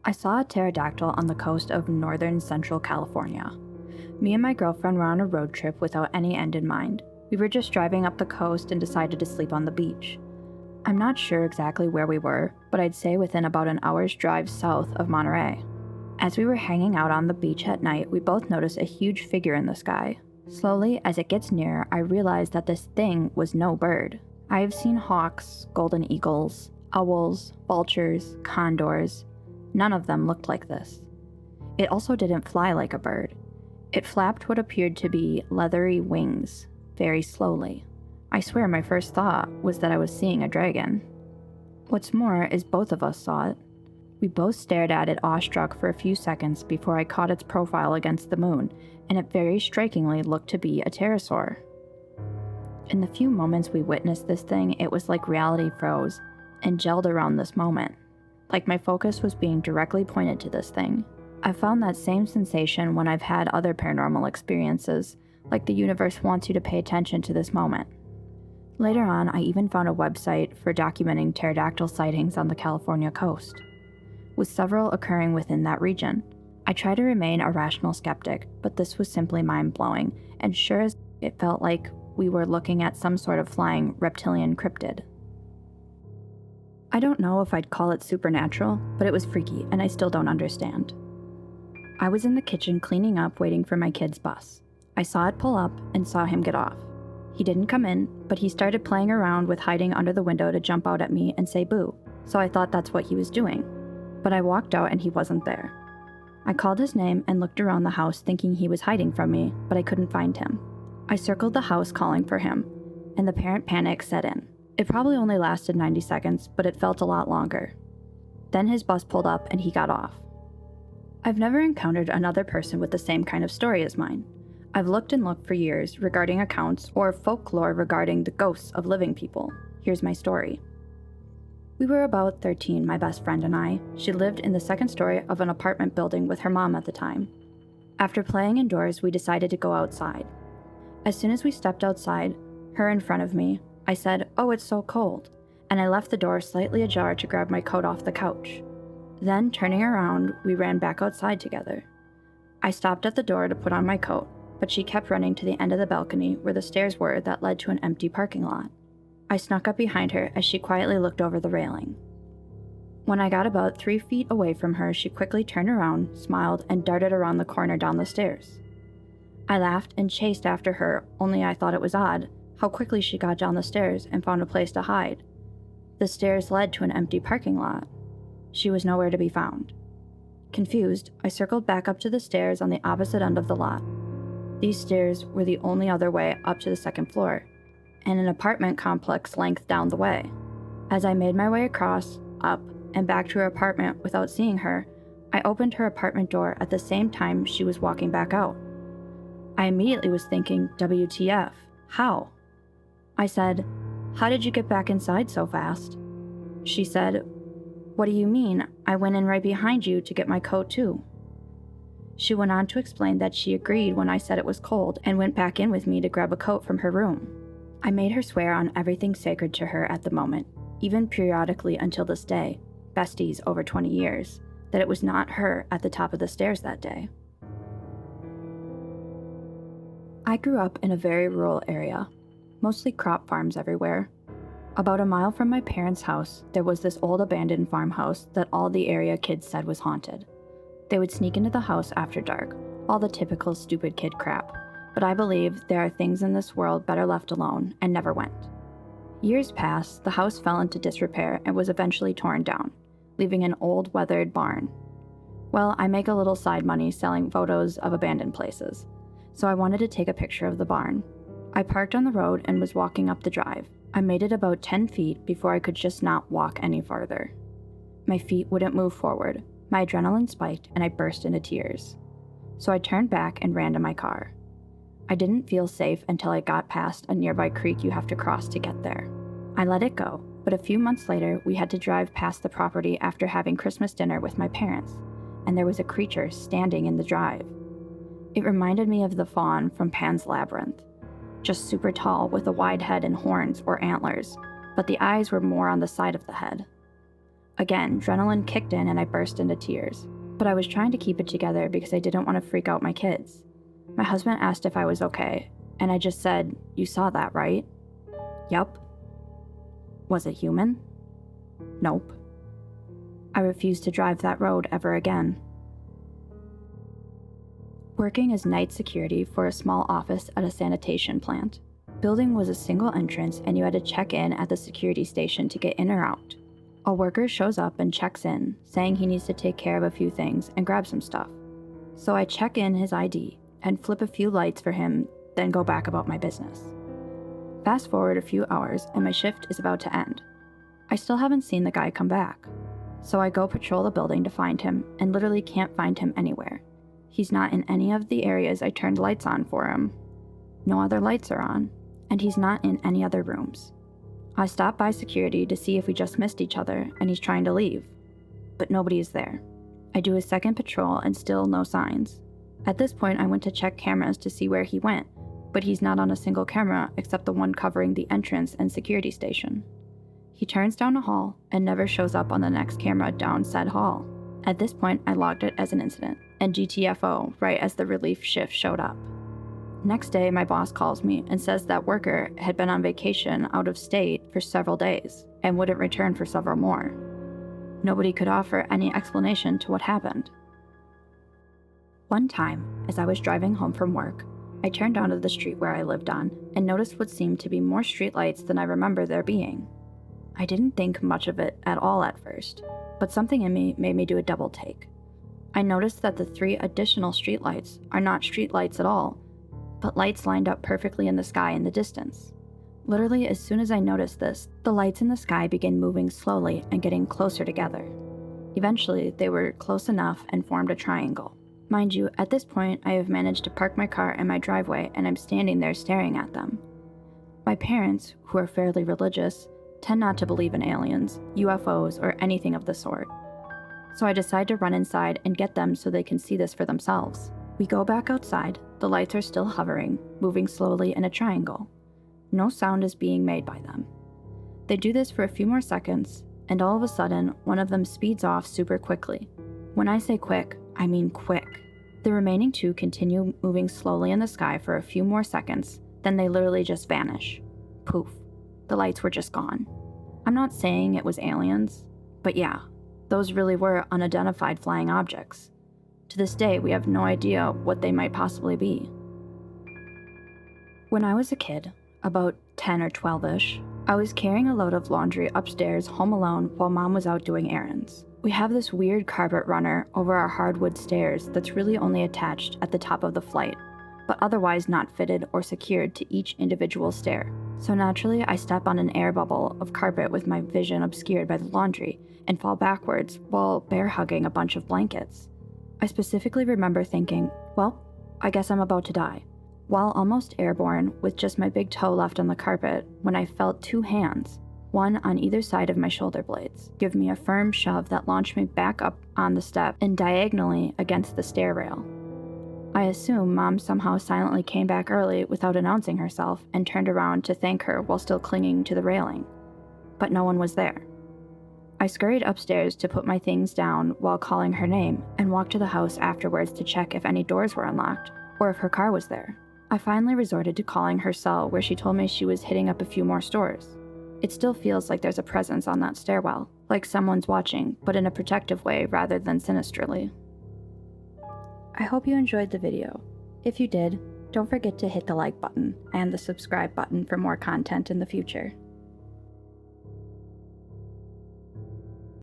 I saw a pterodactyl on the coast of northern central California. Me and my girlfriend were on a road trip without any end in mind. We were just driving up the coast and decided to sleep on the beach. I'm not sure exactly where we were, but I'd say within about an hour's drive south of Monterey. As we were hanging out on the beach at night, we both noticed a huge figure in the sky. Slowly, as it gets nearer, I realized that this thing was no bird. I have seen hawks, golden eagles, owls, vultures, condors. None of them looked like this. It also didn't fly like a bird. It flapped what appeared to be leathery wings, very slowly. I swear my first thought was that I was seeing a dragon. What's more is both of us saw it. We both stared at it awestruck for a few seconds before I caught its profile against the moon, and it very strikingly looked to be a pterosaur. In the few moments we witnessed this thing, it was like reality froze and gelled around this moment. Like my focus was being directly pointed to this thing. I've found that same sensation when I've had other paranormal experiences, like the universe wants you to pay attention to this moment. Later on, I even found a website for documenting pterodactyl sightings on the California coast, with several occurring within that region. I try to remain a rational skeptic, but this was simply mind-blowing, and sure as it felt like we were looking at some sort of flying reptilian cryptid. I don't know if I'd call it supernatural, but it was freaky, and I still don't understand. I was in the kitchen cleaning up, waiting for my kid's bus. I saw it pull up and saw him get off. He didn't come in, but he started playing around with hiding under the window to jump out at me and say boo, so I thought that's what he was doing. But I walked out and he wasn't there. I called his name and looked around the house thinking he was hiding from me, but I couldn't find him. I circled the house calling for him, and the parent panic set in. It probably only lasted 90 seconds, but it felt a lot longer. Then his bus pulled up and he got off. I've never encountered another person with the same kind of story as mine. I've looked and looked for years regarding accounts or folklore regarding the ghosts of living people. Here's my story. We were about 13, my best friend and I. She lived in the second story of an apartment building with her mom at the time. After playing indoors, we decided to go outside. As soon as we stepped outside, her in front of me, I said, "Oh, it's so cold," and I left the door slightly ajar to grab my coat off the couch. Then, turning around, we ran back outside together. I stopped at the door to put on my coat, but she kept running to the end of the balcony where the stairs were that led to an empty parking lot. I snuck up behind her as she quietly looked over the railing. When I got about 3 feet away from her, she quickly turned around, smiled, and darted around the corner down the stairs. I laughed and chased after her, only I thought it was odd how quickly she got down the stairs and found a place to hide. The stairs led to an empty parking lot. She was nowhere to be found. Confused, I circled back up to the stairs on the opposite end of the lot. These stairs were the only other way up to the second floor, and an apartment complex length down the way. As I made my way across, up, and back to her apartment without seeing her, I opened her apartment door at the same time she was walking back out. I immediately was thinking, WTF, how? I said, "How did you get back inside so fast?" She said, "What do you mean? I went in right behind you to get my coat too." She went on to explain that she agreed when I said it was cold and went back in with me to grab a coat from her room. I made her swear on everything sacred to her at the moment, even periodically until this day, besties over 20 years, that it was not her at the top of the stairs that day. I grew up in a very rural area, mostly crop farms everywhere. About a mile from my parents' house, there was this old abandoned farmhouse that all the area kids said was haunted. They would sneak into the house after dark, all the typical stupid kid crap, but I believe there are things in this world better left alone, and never went. Years passed, the house fell into disrepair and was eventually torn down, leaving an old weathered barn. Well, I make a little side money selling photos of abandoned places, so I wanted to take a picture of the barn. I parked on the road and was walking up the drive. I made it about 10 feet before I could just not walk any farther. My feet wouldn't move forward. My adrenaline spiked and I burst into tears. So I turned back and ran to my car. I didn't feel safe until I got past a nearby creek you have to cross to get there. I let it go, but a few months later we had to drive past the property after having Christmas dinner with my parents, and there was a creature standing in the drive. It reminded me of the faun from Pan's Labyrinth, just super tall with a wide head and horns or antlers, but the eyes were more on the side of the head. Again, adrenaline kicked in and I burst into tears. But I was trying to keep it together because I didn't want to freak out my kids. My husband asked if I was okay, and I just said, "You saw that, right?" "Yup." "Was it human?" "Nope." I refused to drive that road ever again. Working as night security for a small office at a sanitation plant. Building was a single entrance and you had to check in at the security station to get in or out. A worker shows up and checks in, saying he needs to take care of a few things and grab some stuff. So I check in his ID and flip a few lights for him, then go back about my business. Fast forward a few hours and my shift is about to end. I still haven't seen the guy come back. So I go patrol the building to find him and literally can't find him anywhere. He's not in any of the areas I turned lights on for him. No other lights are on, and he's not in any other rooms. I stop by security to see if we just missed each other and he's trying to leave, but nobody is there. I do a second patrol and still no signs. At this point, I went to check cameras to see where he went, but he's not on a single camera except the one covering the entrance and security station. He turns down a hall and never shows up on the next camera down said hall. At this point, I logged it as an incident and GTFO right as the relief shift showed up. Next day, my boss calls me and says that worker had been on vacation out of state for several days and wouldn't return for several more. Nobody could offer any explanation to what happened. One time, as I was driving home from work, I turned onto the street where I lived on and noticed what seemed to be more streetlights than I remember there being. I didn't think much of it at all at first, but something in me made me do a double take. I noticed that the 3 additional streetlights are not streetlights at all, but lights lined up perfectly in the sky in the distance. Literally, as soon as I noticed this, the lights in the sky began moving slowly and getting closer together. Eventually, they were close enough and formed a triangle. Mind you, at this point, I have managed to park my car in my driveway and I'm standing there staring at them. My parents, who are fairly religious, tend not to believe in aliens, UFOs, or anything of the sort. So I decide to run inside and get them so they can see this for themselves. We go back outside, the lights are still hovering, moving slowly in a triangle. No sound is being made by them. They do this for a few more seconds, and all of a sudden, one of them speeds off super quickly. When I say quick, I mean quick. The remaining 2 continue moving slowly in the sky for a few more seconds, then they literally just vanish. Poof. The lights were just gone. I'm not saying it was aliens, but yeah, those really were unidentified flying objects. To this day, we have no idea what they might possibly be. When I was a kid, about 10 or 12-ish, I was carrying a load of laundry upstairs home alone while Mom was out doing errands. We have this weird carpet runner over our hardwood stairs that's really only attached at the top of the flight, but otherwise not fitted or secured to each individual stair. So naturally, I step on an air bubble of carpet with my vision obscured by the laundry and fall backwards while bear hugging a bunch of blankets. I specifically remember thinking, well, I guess I'm about to die, while almost airborne with just my big toe left on the carpet when I felt 2 hands, one on either side of my shoulder blades, give me a firm shove that launched me back up on the step and diagonally against the stair rail. I assume Mom somehow silently came back early without announcing herself and turned around to thank her while still clinging to the railing. But no one was there. I scurried upstairs to put my things down while calling her name and walked to the house afterwards to check if any doors were unlocked or if her car was there. I finally resorted to calling her cell where she told me she was hitting up a few more stores. It still feels like there's a presence on that stairwell, like someone's watching, but in a protective way rather than sinisterly. I hope you enjoyed the video. If you did, don't forget to hit the like button and the subscribe button for more content in the future.